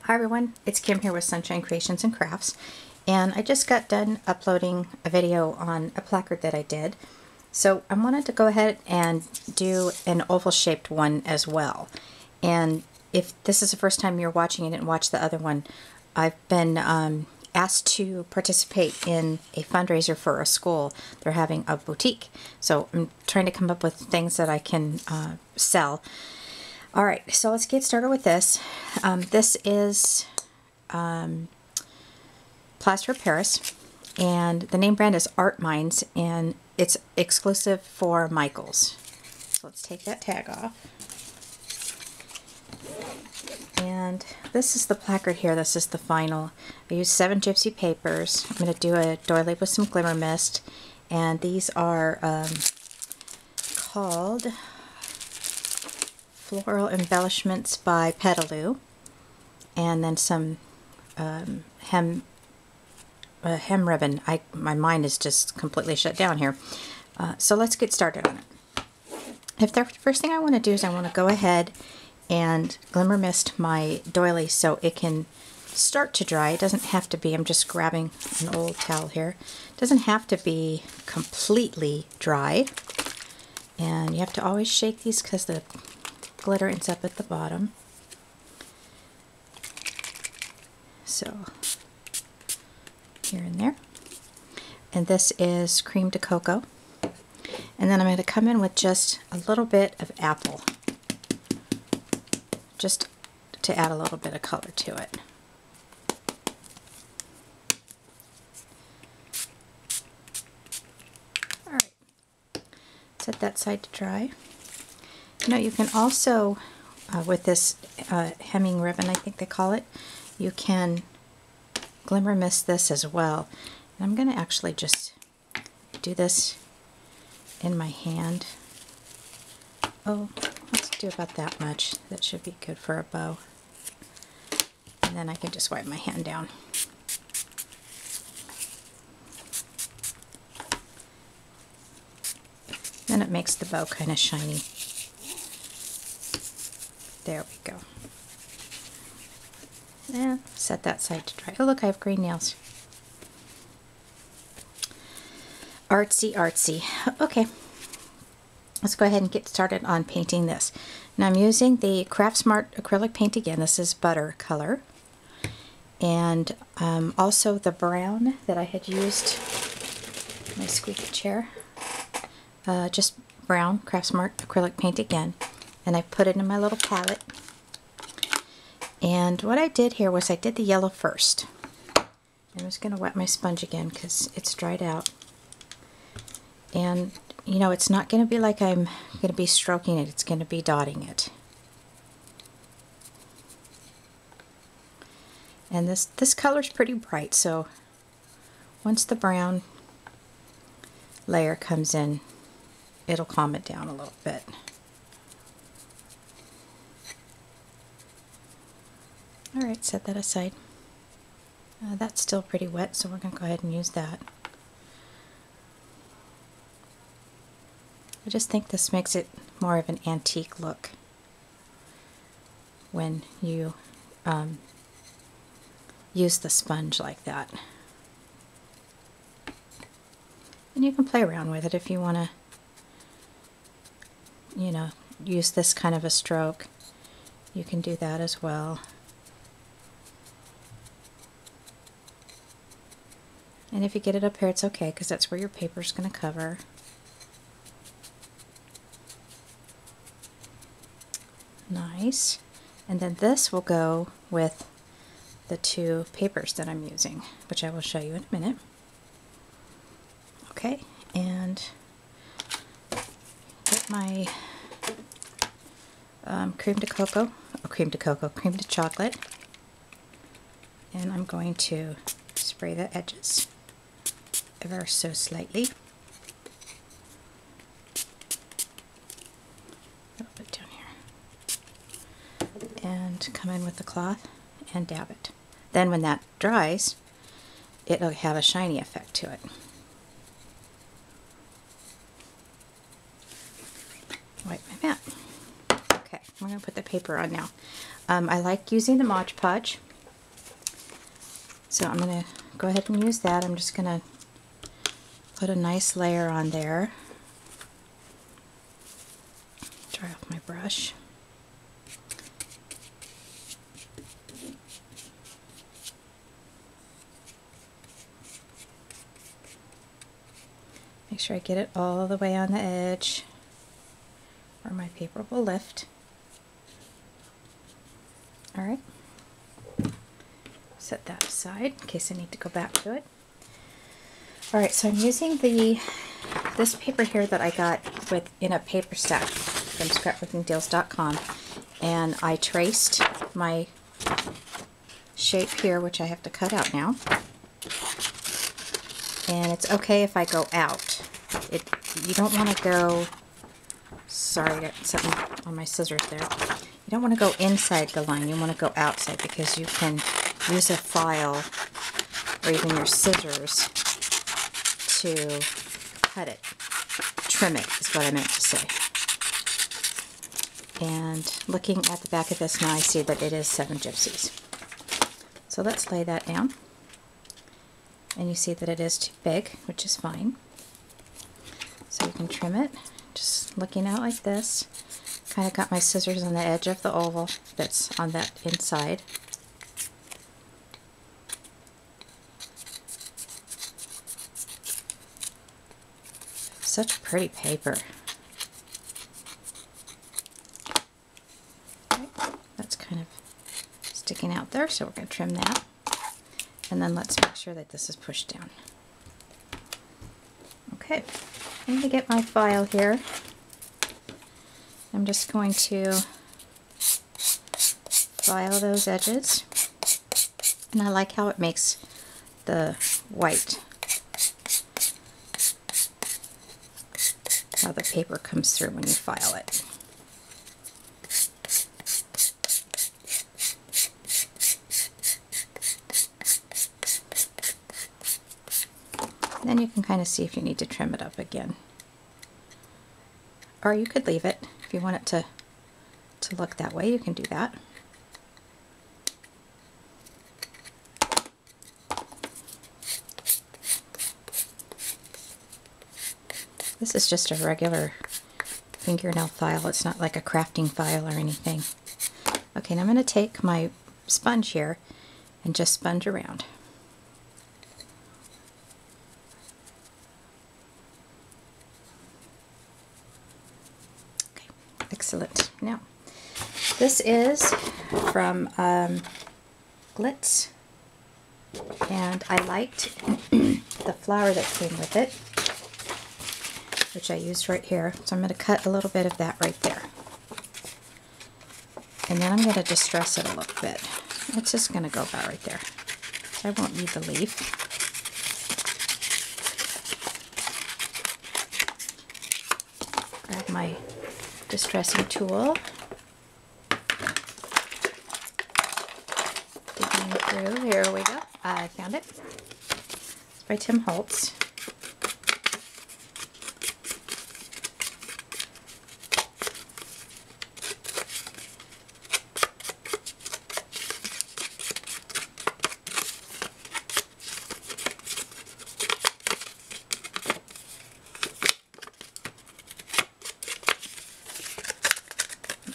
Hi everyone, it's Kim here with Sunshine Creations and Crafts, and I just got done uploading a video on a placard that I did. So I wanted to go ahead and do an oval shaped one as well. And if this is the first time you're watching and didn't watch the other one, I've been asked to participate in a fundraiser for a school. They're having a boutique. So I'm trying to come up with things that I can sell. Alright, so let's get started with this. This is Plaster of Paris, and the name brand is Art Minds, and it's exclusive for Michaels. So let's take that tag off. And this is the placard here. This is the final. I used 7 gypsy papers. I'm going to do a doily with some glimmer mist, and these are called Floral Embellishments by Petaloo, and then some hem ribbon. My mind is just completely shut down here. So let's get started on it. The first thing I want to do is I want to go ahead and glimmer mist my doily so it can start to dry. It doesn't have to be, I'm just grabbing an old towel here. It doesn't have to be completely dry. And you have to always shake these because the glitter ends up at the bottom. So here and there. And this is Cream de Cocoa. And then I'm going to come in with just a little bit of apple, just to add a little bit of color to it. Alright, set that side to dry. You know, you can also, with this hemming ribbon, I think they call it, you can glimmer mist this as well. And I'm going to actually just do this in my hand. Oh, let's do about that much. That should be good for a bow. And then I can just wipe my hand down. Then it makes the bow kind of shiny. There we go. And set that side to dry. Oh look, I have green nails. Artsy, artsy. Okay, let's go ahead and get started on painting this. Now I'm using the Craft Smart acrylic paint again. This is butter color. And also the brown that I had used, my squeaky chair. Just brown Craft Smart acrylic paint again. And I put it in my little palette. And what I did here was I did the yellow first. I'm just going to wet my sponge again because it's dried out. And you know, it's not going to be like I'm going to be stroking it, it's going to be dotting it. And this color's pretty bright, so once the brown layer comes in, it'll calm it down a little bit. Alright, set that aside. That's still pretty wet, so we're going to go ahead and use that. I just think this makes it more of an antique look when you use the sponge like that. And you can play around with it if you want to, you know, use this kind of a stroke. You can do that as well. And if you get it up here, it's okay, because that's where your paper's going to cover. Nice. And then this will go with the 2 papers that I'm using, which I will show you in a minute. Okay, and get my cream de chocolate, and I'm going to spray the edges ever so slightly. A little bit down here. And come in with the cloth and dab it. Then when that dries, it'll have a shiny effect to it. Wipe my mat. Okay, I'm going to put the paper on now. I like using the Mod Podge. So I'm going to go ahead and use that. I'm just going to put a nice layer on there. Dry off my brush. Make sure I get it all the way on the edge where my paper will lift. Alright. Set that aside in case I need to go back to it. Alright, so I'm using this paper here that I got in a paper stack from scrapbookingdeals.com, and I traced my shape here, which I have to cut out now. And it's okay if I go out. You don't want to go, sorry, I got something on my scissors there. You don't want to go inside the line, you want to go outside, because you can use a file or even your scissors to cut it. Trim it is what I meant to say. And looking at the back of this now, I see that it is 7 gypsies. So let's lay that down. And you see that it is too big, which is fine. So you can trim it, just looking out like this. Kind of got my scissors on the edge of the oval that's on that inside. Such pretty paper. Okay, that's kind of sticking out there, so we're going to trim that. And then let's make sure that this is pushed down. Okay, I'm going to get my file here. I'm just going to file those edges. And I like how it makes the white, how the paper comes through when you file it. Then you can kind of see if you need to trim it up again. Or you could leave it. If you want it to look that way, you can do that. This is just a regular fingernail file. It's not like a crafting file or anything. Okay, now I'm going to take my sponge here and just sponge around. Excellent. Now, this is from Glitz, and I liked the flower that came with it, which I used right here. So I'm going to cut a little bit of that right there. And then I'm going to distress it a little bit. It's just going to go about right there. So I won't need the leaf. Grab my distressing tool. Digging through. Here we go. I found it. It's by Tim Holtz.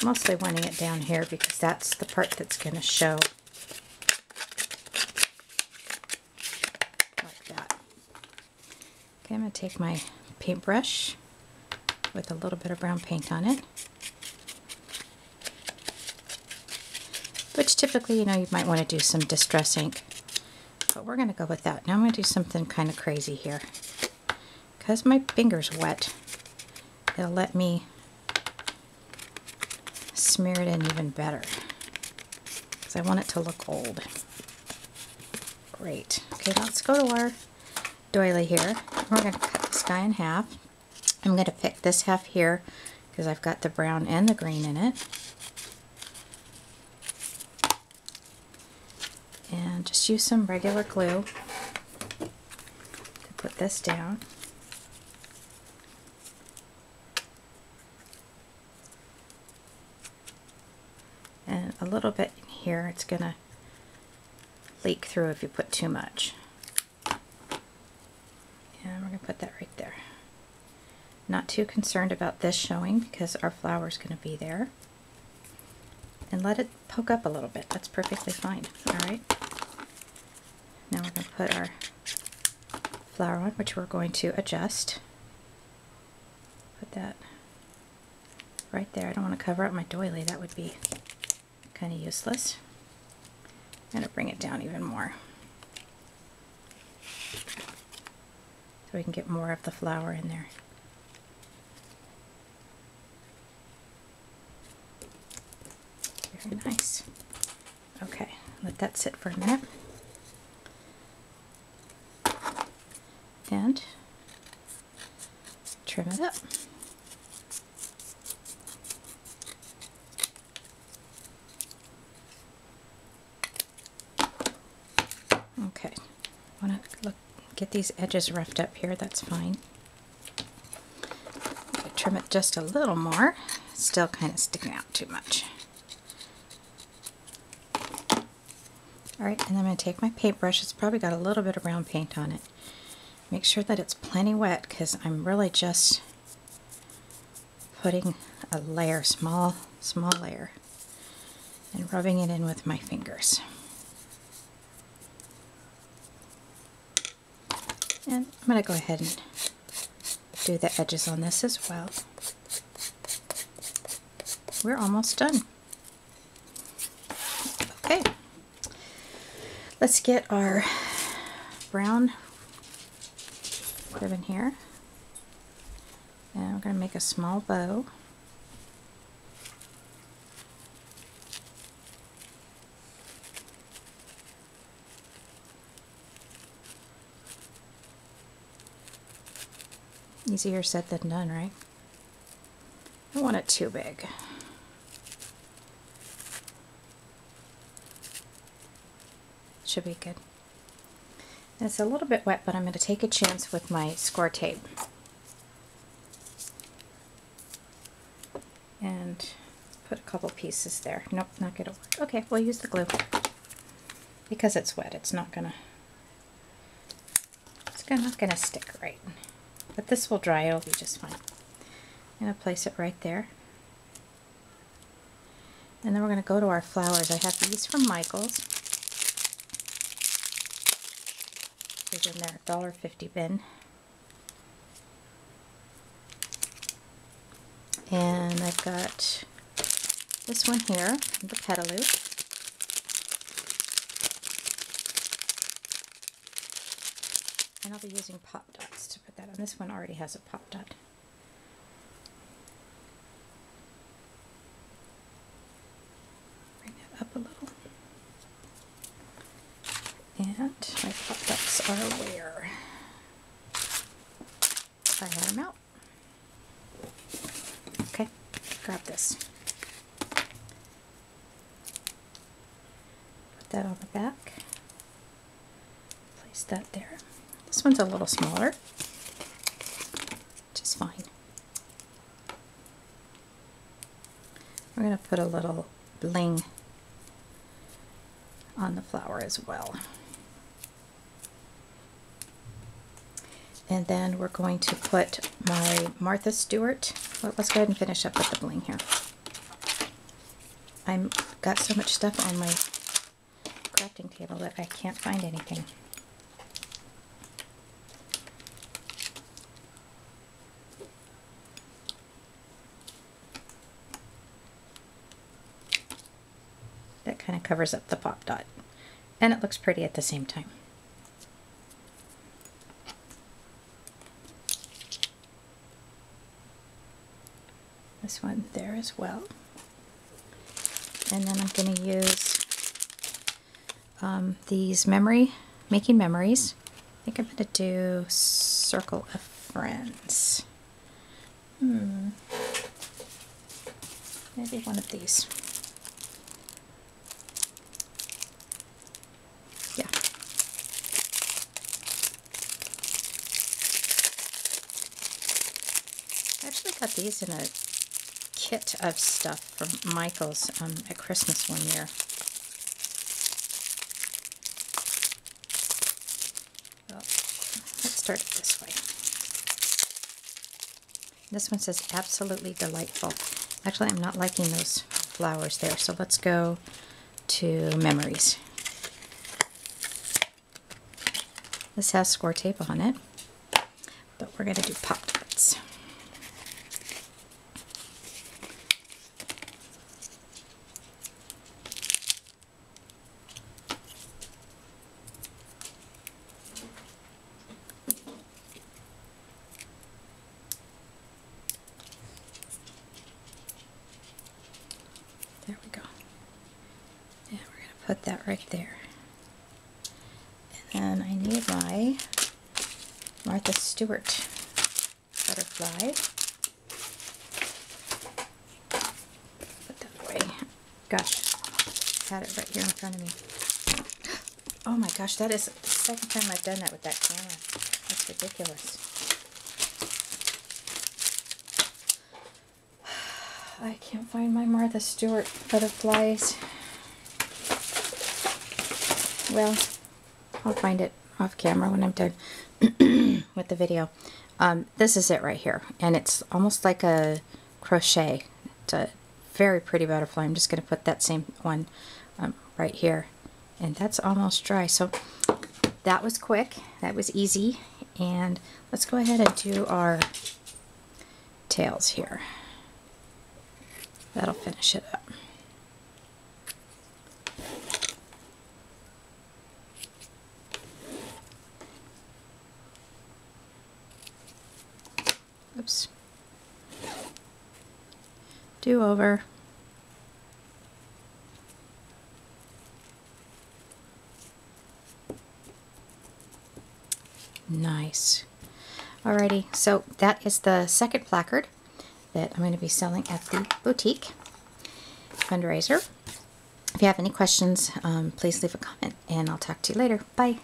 Mostly wanting it down here because that's the part that's going to show like that. Okay, I'm going to take my paintbrush with a little bit of brown paint on it, which typically, you know, you might want to do some distress ink, but we're going to go with that. Now I'm going to do something kind of crazy here. Because my finger's wet, it'll let me smear it in even better because I want it to look old. Great. Okay, let's go to our doily here. We're going to cut this guy in half. I'm going to pick this half here because I've got the brown and the green in it. And just use some regular glue to put this down. And a little bit in here, it's going to leak through if you put too much. And we're going to put that right there. Not too concerned about this showing because our flower is going to be there. And let it poke up a little bit. That's perfectly fine. Alright. Now we're going to put our flower on, which we're going to adjust. Put that right there. I don't want to cover up my doily. That would be kind of useless. I'm going to bring it down even more so we can get more of the flower in there. Very nice. Okay, let that sit for a minute. And trim it up. Okay, I want to get these edges roughed up here. That's fine. Trim it just a little more. It's still kind of sticking out too much. Alright, and then I'm going to take my paintbrush. It's probably got a little bit of brown paint on it. Make sure that it's plenty wet because I'm really just putting a layer, small layer, and rubbing it in with my fingers. And I'm going to go ahead and do the edges on this as well. We're almost done. Okay. Let's get our brown ribbon here. And we're going to make a small bow. Easier said than done, right? I don't want it too big. Should be good. And it's a little bit wet, but I'm going to take a chance with my score tape. And put a couple pieces there. Nope, not going to work. Okay, we'll use the glue. Because it's wet, it's not going to stick right. But this will dry, it'll be just fine. I'm going to place it right there. And then we're going to go to our flowers. I have these from Michael's. These in their $1.50 bin. And I've got this one here, the Petaloo. And I'll be using pop dots to put that on. This one already has a pop dot. Bring it up a little. And my pop dots are where I had them out. Okay, grab this. Put that on the back. Place that there. This one's a little smaller, which is fine. We're going to put a little bling on the flower as well. And then we're going to put my Martha Stewart. Well, let's go ahead and finish up with the bling here. I've got so much stuff on my crafting table that I can't find anything. That kind of covers up the pop dot. And it looks pretty at the same time. This one there as well. And then I'm going to use these making memories. I think I'm going to do Circle of Friends. Maybe one of these. Yeah. I actually got these in a kit of stuff from Michael's at Christmas one year. let's start it this way. This one says absolutely delightful. Actually, I'm not liking those flowers there, so let's go to memories. This has score tape on it, but we're going to do Pop-Tarts. There we go. And we're going to put that right there. And then I need my Martha Stewart butterfly. Put that away. Gosh, had it right here in front of me. Oh my gosh, that is the second time I've done that with that camera. That's ridiculous. I can't find my Martha Stewart butterflies. Well, I'll find it off camera when I'm done with the video. This is it right here, and it's almost like a crochet. It's a very pretty butterfly. I'm just going to put that same one right here, and that's almost dry. So that was quick, that was easy, and let's go ahead and do our tails here. That'll finish it up. Oops. Do over. Nice. Alrighty, so that is the second placard that I'm going to be selling at the boutique fundraiser. If you have any questions, please leave a comment, and I'll talk to you later. Bye.